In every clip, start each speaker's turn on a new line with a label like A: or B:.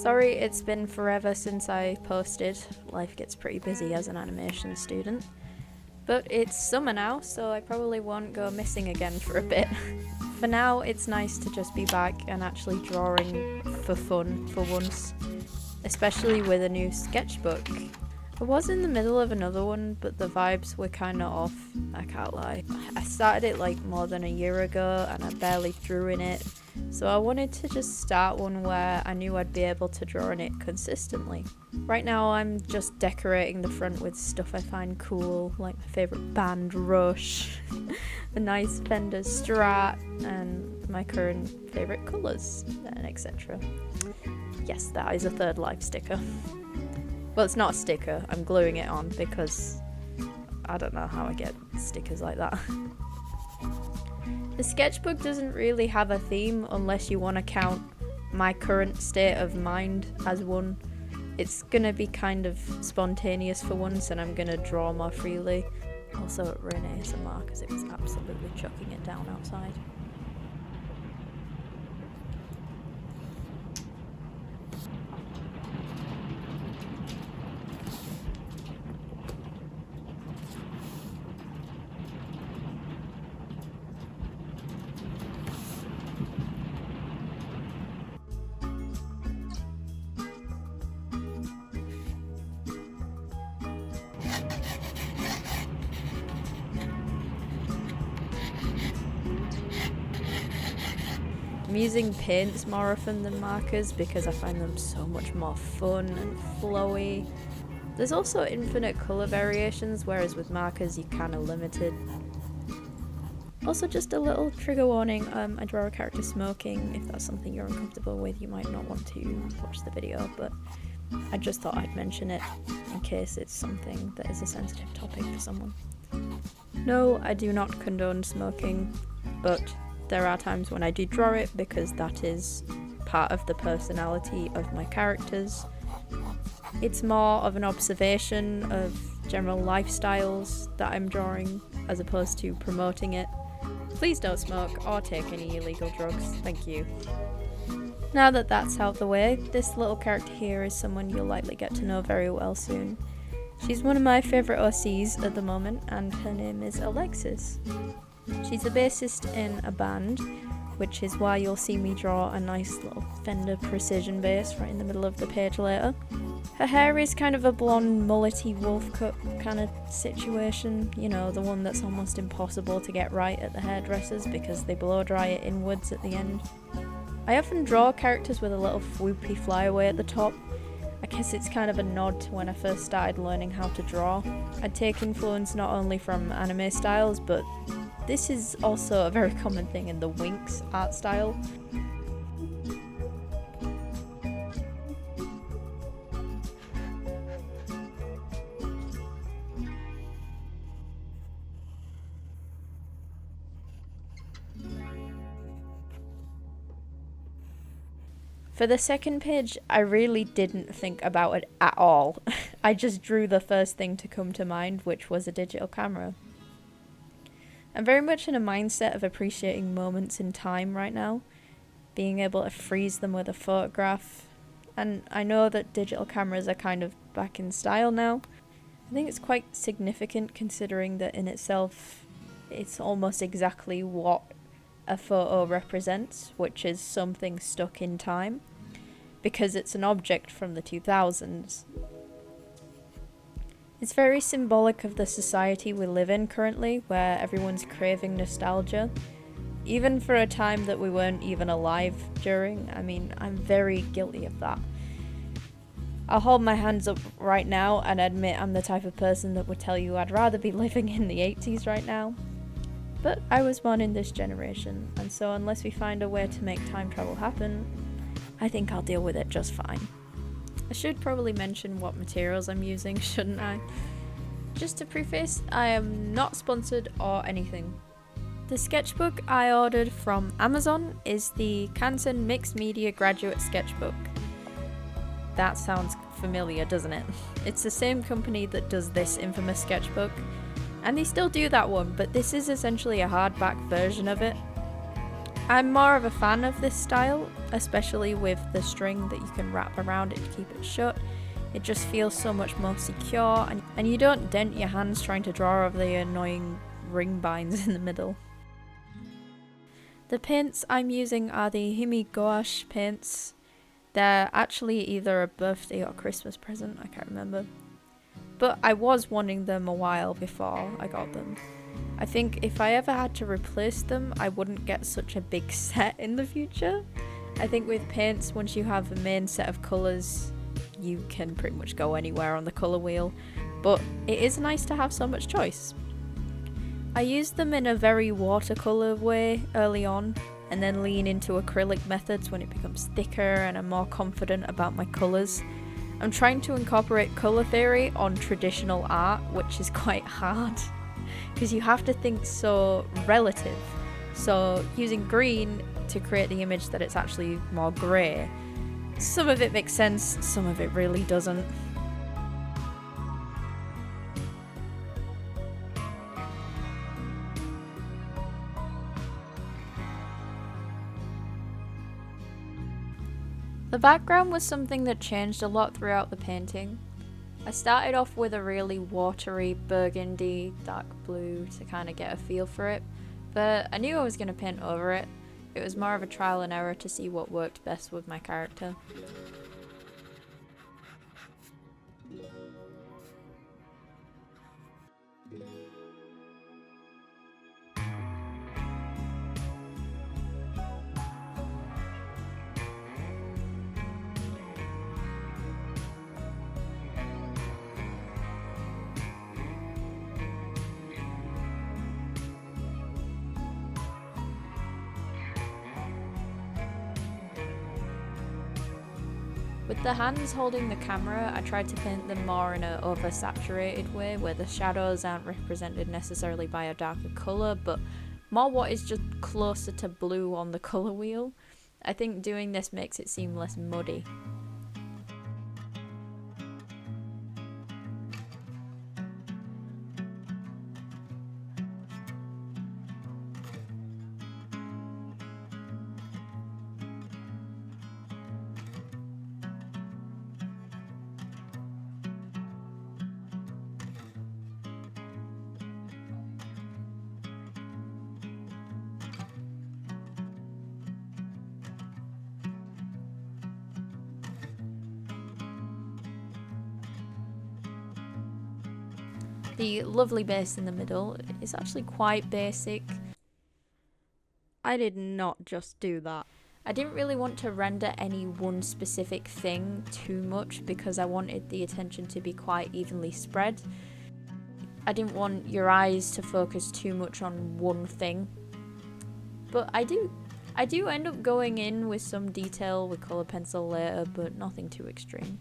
A: Sorry it's been forever since I posted. Life gets pretty busy as an animation student. But it's summer now, so I probably won't go missing again for a bit. For now, it's nice to just be back and actually drawing for fun for once, especially with a new sketchbook. I was in the middle of another one, but the vibes were kinda off, I can't lie. I started it like more than a year ago and I barely drew in it, so I wanted to just start one where I knew I'd be able to draw in it consistently. Right now I'm just decorating the front with stuff I find cool, like my favourite band Rush, a nice Fender Strat, and my current favourite colours, and etc. Yes, that is a Third Life sticker. Well, it's not a sticker, I'm gluing it on because I don't know how I get stickers like that. The sketchbook doesn't really have a theme unless you want to count my current state of mind as one. It's gonna be kind of spontaneous for once and I'm gonna draw more freely. Also it ran ASMR because it was absolutely chucking it down outside. I'm using paints more often than markers because I find them so much more fun and flowy. There's also infinite colour variations, whereas with markers you're kind of limited. Also, just a little trigger warning, I draw a character smoking. If that's something you're uncomfortable with, you might not want to watch the video, but I just thought I'd mention it in case it's something that is a sensitive topic for someone. No, I do not condone smoking, but there are times when I do draw it because that is part of the personality of my characters. It's more of an observation of general lifestyles that I'm drawing as opposed to promoting it. Please don't smoke or take any illegal drugs, thank you. Now that that's out of the way, this little character here is someone you'll likely get to know very well soon. She's one of my favourite OCs at the moment and her name is Alexis. She's a bassist in a band, which is why you'll see me draw a nice little Fender Precision bass right in the middle of the page later. Her hair is kind of a blonde, mullety wolf cut kind of situation, you know, the one that's almost impossible to get right at the hairdressers because they blow dry it inwards at the end. I often draw characters with a little swoopy flyaway at the top. I guess it's kind of a nod to when I first started learning how to draw. I take influence not only from anime styles, but this is also a very common thing in the Winx art style. For the second page, I really didn't think about it at all. I just drew the first thing to come to mind, which was a digital camera. I'm very much in a mindset of appreciating moments in time right now, being able to freeze them with a photograph, and I know that digital cameras are kind of back in style now. I think it's quite significant considering that in itself it's almost exactly what a photo represents, which is something stuck in time, because it's an object from the 2000s. It's very symbolic of the society we live in currently, where everyone's craving nostalgia, even for a time that we weren't even alive during. I mean, I'm very guilty of that. I'll hold my hands up right now and admit I'm the type of person that would tell you I'd rather be living in the 80s right now. But I was born in this generation, and so unless we find a way to make time travel happen, I think I'll deal with it just fine. I should probably mention what materials I'm using, shouldn't I? Just to preface, I am not sponsored or anything. The sketchbook I ordered from Amazon is the CANSON Mixed Media Graduate Sketchbook. That sounds familiar, doesn't it? It's the same company that does this infamous sketchbook, and they still do that one, but this is essentially a hardback version of it. I'm more of a fan of this style, especially with the string that you can wrap around it to keep it shut. It just feels so much more secure, and you don't dent your hands trying to draw over the annoying ring binds in the middle. The paints I'm using are the HIMI Gouache paints. They're actually either a birthday or Christmas present, I can't remember. But I was wanting them a while before I got them. I think if I ever had to replace them, I wouldn't get such a big set in the future. I think with paints, once you have a main set of colours, you can pretty much go anywhere on the colour wheel. But it is nice to have so much choice. I used them in a very watercolour way early on, and then lean into acrylic methods when it becomes thicker and I'm more confident about my colours. I'm trying to incorporate colour theory on traditional art, which is quite hard, because you have to think so relative. So using green to create the image that it's actually more grey. Some of it makes sense, some of it really doesn't. The background was something that changed a lot throughout the painting. I started off with a really watery burgundy dark blue to kind of get a feel for it, but I knew I was going to paint over it. It was more of a trial and error to see what worked best with my character. With the hands holding the camera, I tried to paint them more in an oversaturated way, where the shadows aren't represented necessarily by a darker colour, but more what is just closer to blue on the colour wheel. I think doing this makes it seem less muddy. The lovely base in the middle is actually quite basic. I did not just do that. I didn't really want to render any one specific thing too much because I wanted the attention to be quite evenly spread. I didn't want your eyes to focus too much on one thing. But I do end up going in with some detail with colour pencil later, but nothing too extreme.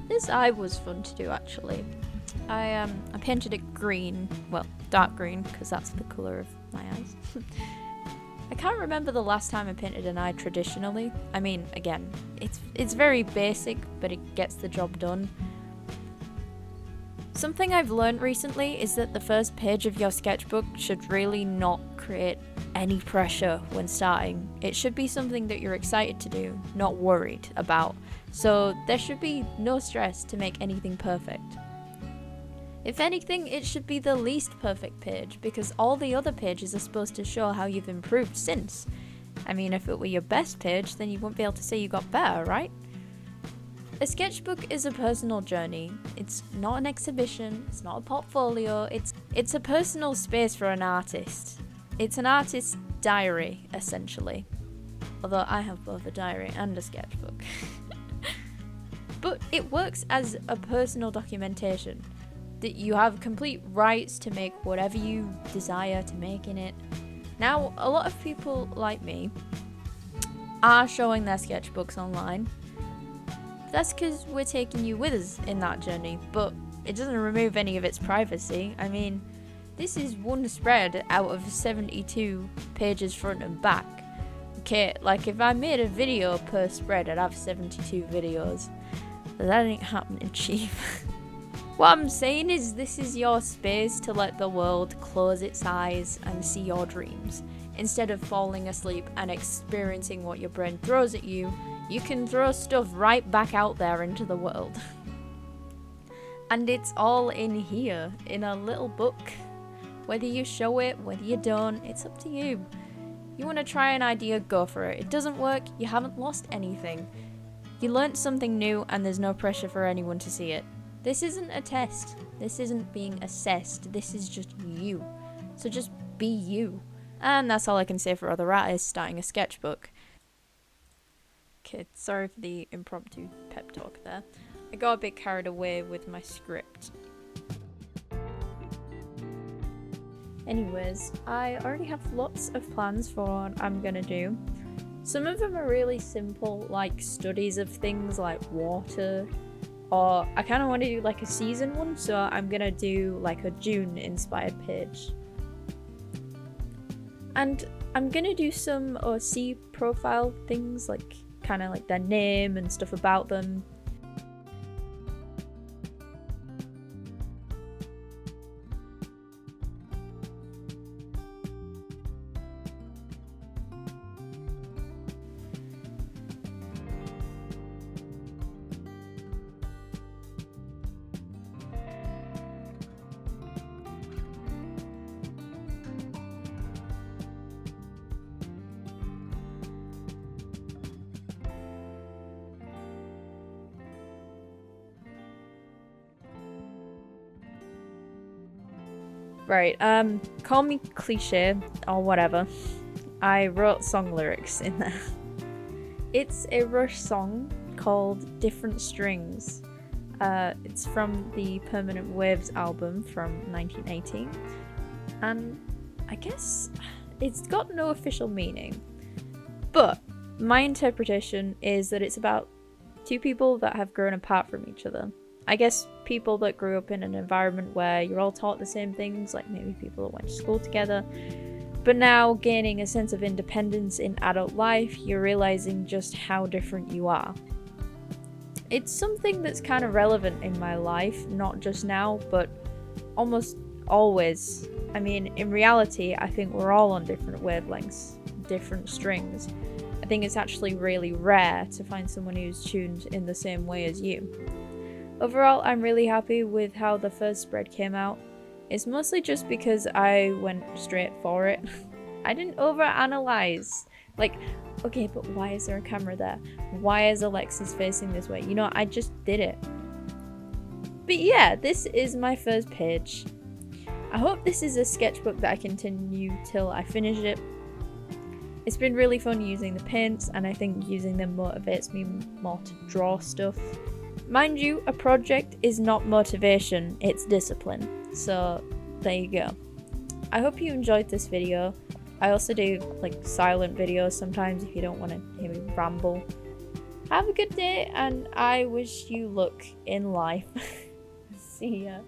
A: This eye was fun to do actually. I painted it green, well, dark green, because that's the colour of my eyes. I can't remember the last time I painted an eye traditionally. I mean, again, it's very basic, but it gets the job done. Something I've learned recently is that the first page of your sketchbook should really not create any pressure when starting. It should be something that you're excited to do, not worried about. So there should be no stress to make anything perfect. If anything, it should be the least perfect page, because all the other pages are supposed to show how you've improved since. I mean, if it were your best page, then you wouldn't be able to say you got better, right? A sketchbook is a personal journey. It's not an exhibition, it's not a portfolio, it's a personal space for an artist. It's an artist's diary, essentially. Although I have both a diary and a sketchbook. But it works as a personal documentation, that you have complete rights to make whatever you desire to make in it. Now, a lot of people like me are showing their sketchbooks online. That's because we're taking you with us in that journey, but it doesn't remove any of its privacy. I mean, this is one spread out of 72 pages front and back. Okay, like if I made a video per spread, I'd have 72 videos. But that ain't happening, chief. What I'm saying is this is your space to let the world close its eyes and see your dreams. Instead of falling asleep and experiencing what your brain throws at you, you can throw stuff right back out there into the world. And it's all in here, in a little book. Whether you show it, whether you don't, it's up to you. You want to try an idea, go for it. It doesn't work, you haven't lost anything. You learnt something new and there's no pressure for anyone to see it. This isn't a test. This isn't being assessed. This is just you. So just be you. And that's all I can say for other artists starting a sketchbook. Okay, sorry for the impromptu pep talk there. I got a bit carried away with my script. Anyways, I already have lots of plans for what I'm gonna do. Some of them are really simple, like studies of things like water, or I kind of want to do like a season one, so I'm gonna do like a June inspired page. And I'm gonna do some OC profile things, like kind of like their name and stuff about them. Right, call me cliche or whatever. I wrote song lyrics in there. It's a Rush song called Different Strings. It's from the Permanent Waves album from 1918. And I guess it's got no official meaning. But my interpretation is that it's about two people that have grown apart from each other. I guess people that grew up in an environment where you're all taught the same things, like maybe people that went to school together, but now gaining a sense of independence in adult life, you're realizing just how different you are. It's something that's kind of relevant in my life, not just now, but almost always. I mean, in reality, I think we're all on different wavelengths, different strings. I think it's actually really rare to find someone who's tuned in the same way as you. Overall, I'm really happy with how the first spread came out. It's mostly just because I went straight for it. I didn't overanalyze. Like, okay, but why is there a camera there? Why is Alexis facing this way? You know, I just did it. But yeah, this is my first page. I hope this is a sketchbook that I continue till I finish it. It's been really fun using the paints, and I think using them motivates me more to draw stuff. Mind you, a project is not motivation, it's discipline. So, there you go. I hope you enjoyed this video. I also do like silent videos sometimes if you don't want to hear me ramble. Have a good day, and I wish you luck in life. See ya.